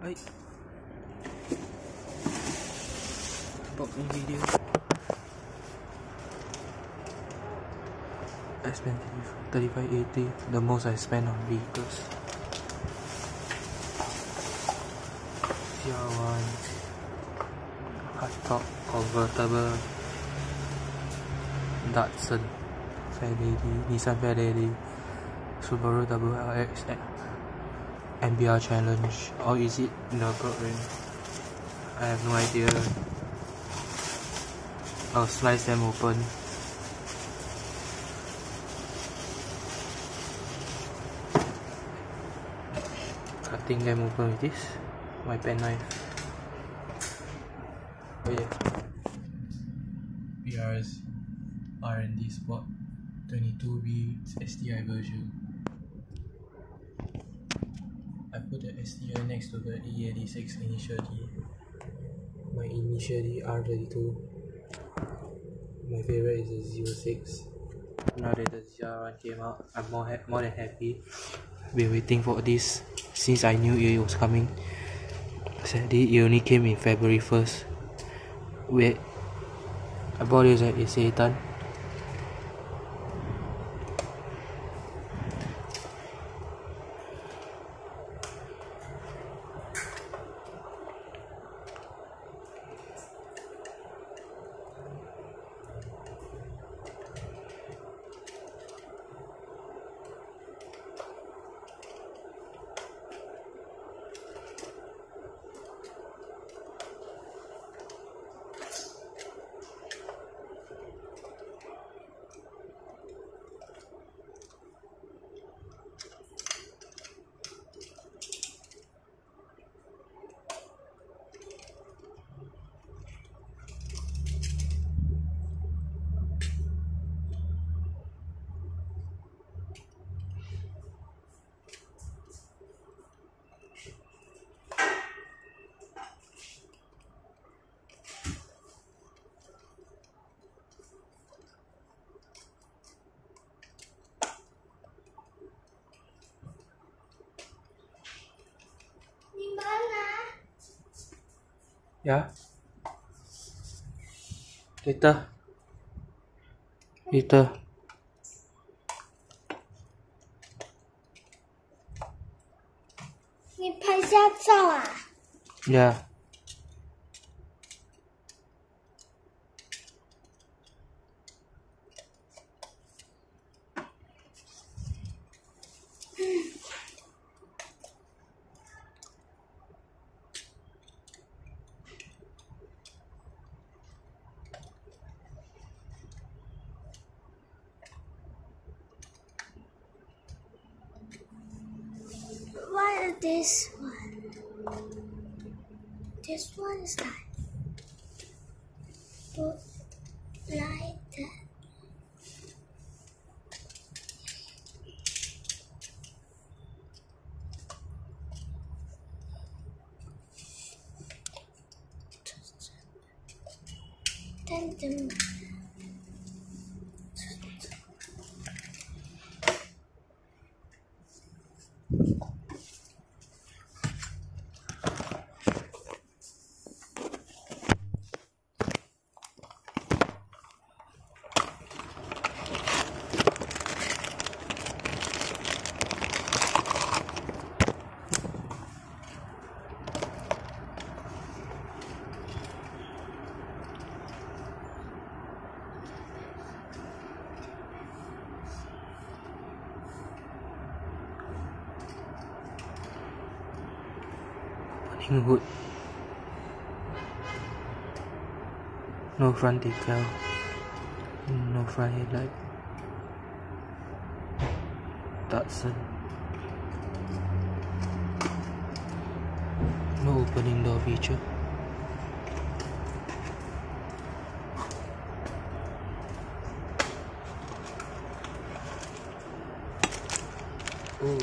Ay, boxing video. I spent 35.80, the most I spent on vehicles. ZR1, hardtop convertible, Datsun, Fairlady, Nissan Fairlady, Subaru WRX Nbr Challenge, or is it Nürburgring? I have no idea. I'll slice them open. Cutting them open with this, my pen knife. Oh yeah. BR's R&D Sport 22B STI version. I put the STI next to the E86 initial D. My initial D R32. My favorite is the 06. Now that the ZR1 came out, I'm more than happy. I've been waiting for this since I knew it was coming. Sadly, it only came in February 1st. Wait, I bought it at Isetan. Yeah. Later. 你拍下照啊？ Yeah. What is this one? This one is like put like that. Then Hood. No front decal. No front headlight. Datsun. No opening door feature. Oh.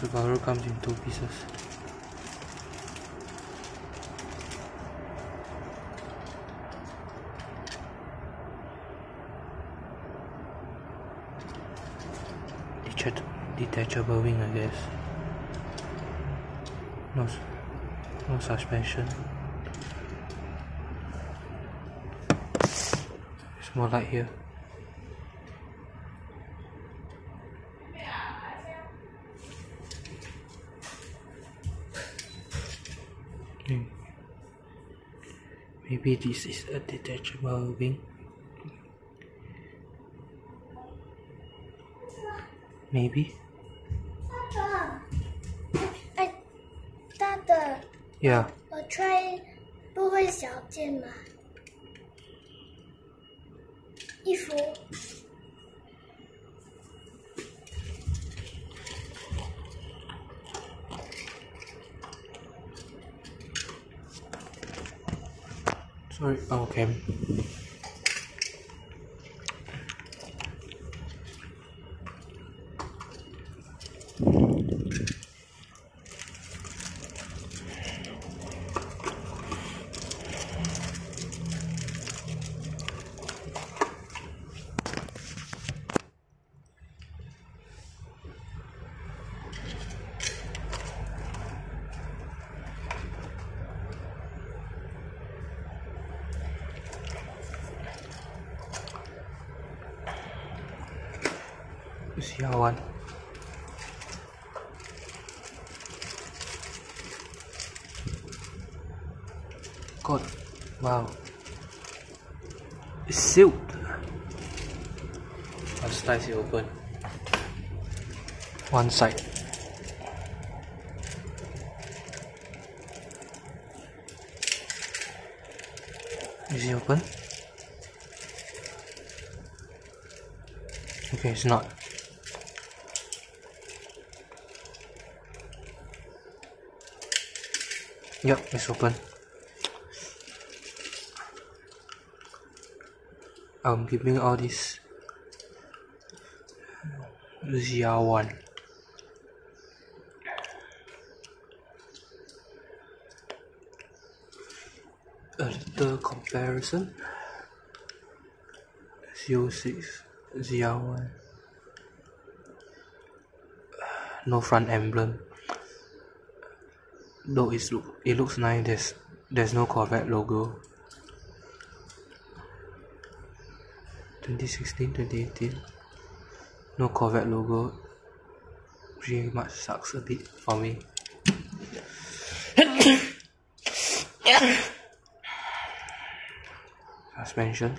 Subaru comes in 2 pieces. detachable wing, I guess. No suspension. It's more light here. Maybe this is a detachable wing. Maybe. 大的 Yeah. 我 try 不会小件吗？衣服 Sorry. Okay. ZR1. God, wow. It's sealed. I'll slice it open. One side. Is it open? Okay, it's not. Yep, it's open. I'm keeping all this ZR1. A little comparison. Z06 ZR1. No front emblem. Though it looks nice, there's no Corvette logo. 2016, 2018. No Corvette logo. Pretty much sucks a bit for me. Suspension.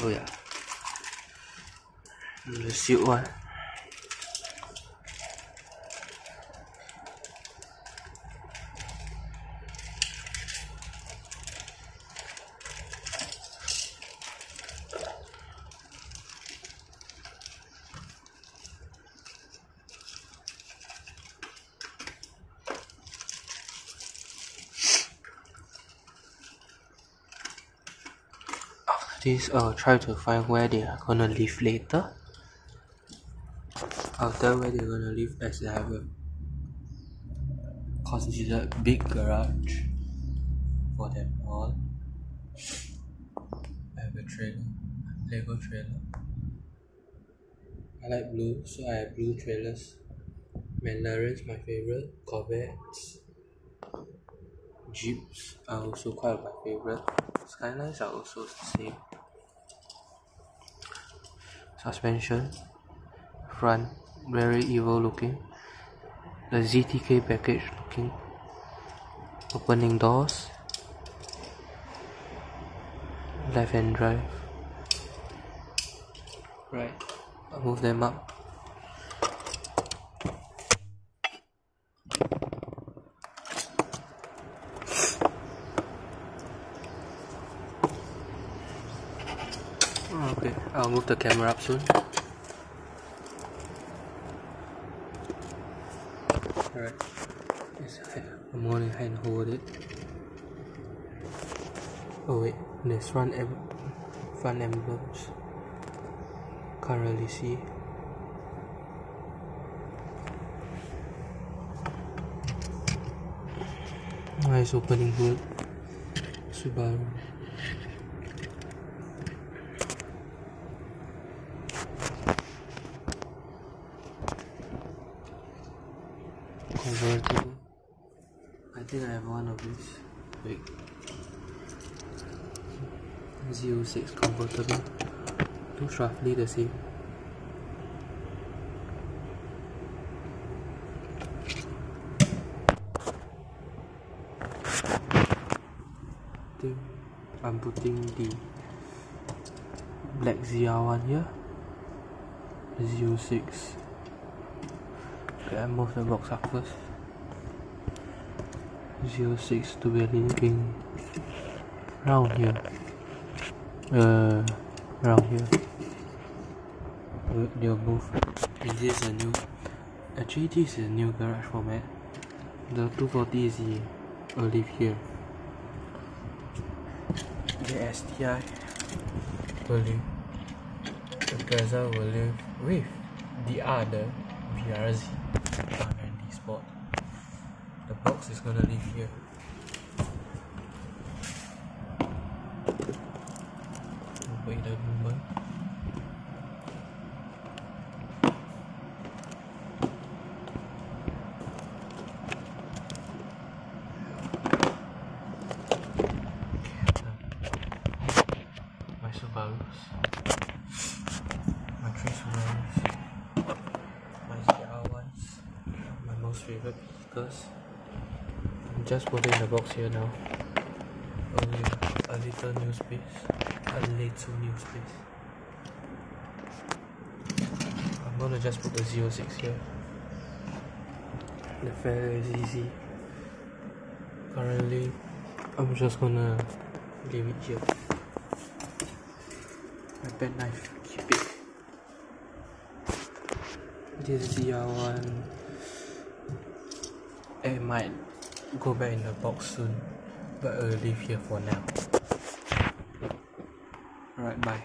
Oh yeah, the sealed one. This try to find where they are gonna live later. I'll tell where they're gonna live as they have a considered big garage for them all. I have a trailer, Lego trailer. I like blue, so I have blue trailers. McLaren's my favorite. Corvettes, Jeeps are also quite my favorite. Skylines are also the same. Suspension, front very evil looking. The ZTK package looking. Opening doors, left hand drive. Right, I'll move them up. Okay, I'll move the camera up soon. Alright, I'm gonna hand hold it. Oh wait, there's front emblems. Can't really see. Nice opening hood. Subaru. Convertible. I think I have one of these. Wait. Z06 convertible. Looks roughly the same. I'm putting the black ZR1 here. Z06. Okay, I move the box up first. 06 to be living around here. Around here. They'll move. Is this a new? Actually, this is a new garage format. The 240 is will live here. The STI will live. The Brezza will live with the other VRZ R&D Sport. The box is gonna live here. Wait a moment. My Subarus. My 3 Subarus. My ZR1s. My most favorite vehicles. I'm just putting the box here now. Only a little new space. A little new space. I'm gonna just put the 06 here. The Fairlady Z. Currently, I'm just gonna leave it here. My pen knife, keep it. This ZR1, it might go back in the box soon, but I'll leave here for now. Alright, bye.